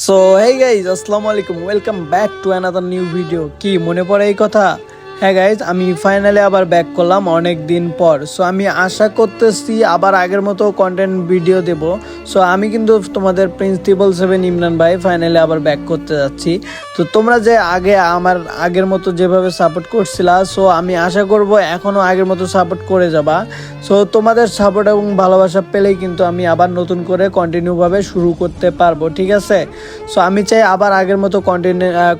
So hey guys আসসালামু আলাইকুম, welcome back to another new video. কি মনে পড়ে এই কথা? হ্যাঁ গাইজ, আমি ফাইনালি আবার ব্যাক করলাম অনেক দিন পর। সো আমি আশা করতেছি আবার আগের মতো কন্টেন্ট ভিডিও দেব। সো আমি কিন্তু তোমাদের প্রিন্স 777 ইমরান ভাই ফাইনালি আবার ব্যাক করতে যাচ্ছি। তো তোমরা যে আগে আমার আগের মতো যেভাবে সাপোর্ট করছিলা, সো আমি আশা করব এখনও আগের মতো সাপোর্ট করে যাবা। সো তোমাদের সাপোর্ট এবং ভালোবাসা পেলেই কিন্তু আমি আবার নতুন করে কন্টিনিউভাবে শুরু করতে পারবো, ঠিক আছে? সো আমি চাই আবার আগের মতো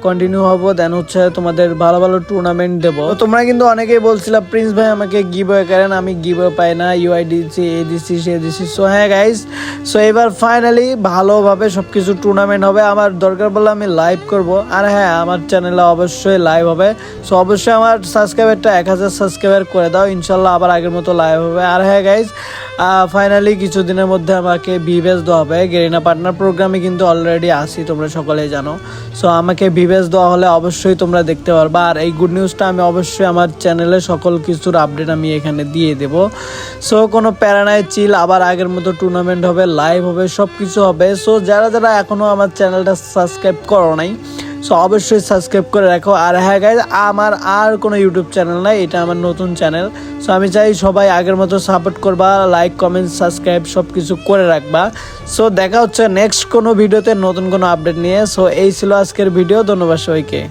কন্টিনিউ হবো, দেন হচ্ছে তোমাদের ভালো ভালো টুর্নামেন্ট দেবো। তো তোমরা কিন্তু অনেকেই বলছিলা প্রিন্স ভাই আমাকে গিভওয়ে করেন, আমি গিভওয়ে পাই না, ইউআই দিচ্ছি, এ দিচ্ছি, সে দিচ্ছি। সো হ্যাঁ গাইজ, সো এবার ফাইনালি ভালোভাবে সব কিছু টুর্নামেন্ট হবে। আমার দরকার পড়লে আমি লাইভ করব। আর হ্যাঁ, আমার চ্যানেলে অবশ্যই লাইভ হবে। সো অবশ্যই আমার সাবস্ক্রাইবারটা 1000 সাবস্ক্রাইবার করে দাও, ইনশাল্লাহ আবার আগের মতো লাইভ হবে। আর হ্যাঁ গাইজ, ফাইনালি কিছুদিনের মধ্যে আমাকে ভিভেস দেওয়া হবে। গেরিনা পার্টনার প্রোগ্রামে কিন্তু অলরেডি আসি, তোমরা সকলেই জানো। সো আমাকে ভিভেস দেওয়া হলে অবশ্যই তোমরা দেখতে পারবা। আর এই গুড নিউজটা আমি অবশ্যই আমার চ্যানেলে সকল কিছুর আপডেট আমি এখানে দিয়ে দেব। সো কোনো প্যারা নাই, চিল, আবার আগের মতো টুর্নামেন্ট হবে, লাইভ হবে, সব কিছু হবে। সো যারা যারা এখনও আমার চ্যানেলটা সাবস্ক্রাইব করো নাই, সো অবশ্যই সাবস্ক্রাইব করে রাখো। আর হ্যাঁ গাইজ, আমার আর কোনো ইউটিউব চ্যানেল নাই, এটা আমার নতুন চ্যানেল। সো আমি চাই সবাই আগের মতো সাপোর্ট করবা, লাইক, কমেন্ট, সাবস্ক্রাইব সব কিছু করে রাখবা। সো দেখা হচ্ছে নেক্সট কোনো ভিডিওতে নতুন কোনো আপডেট নিয়ে। সো এই ছিল আজকের ভিডিও, ধন্যবাদ সবাইকে।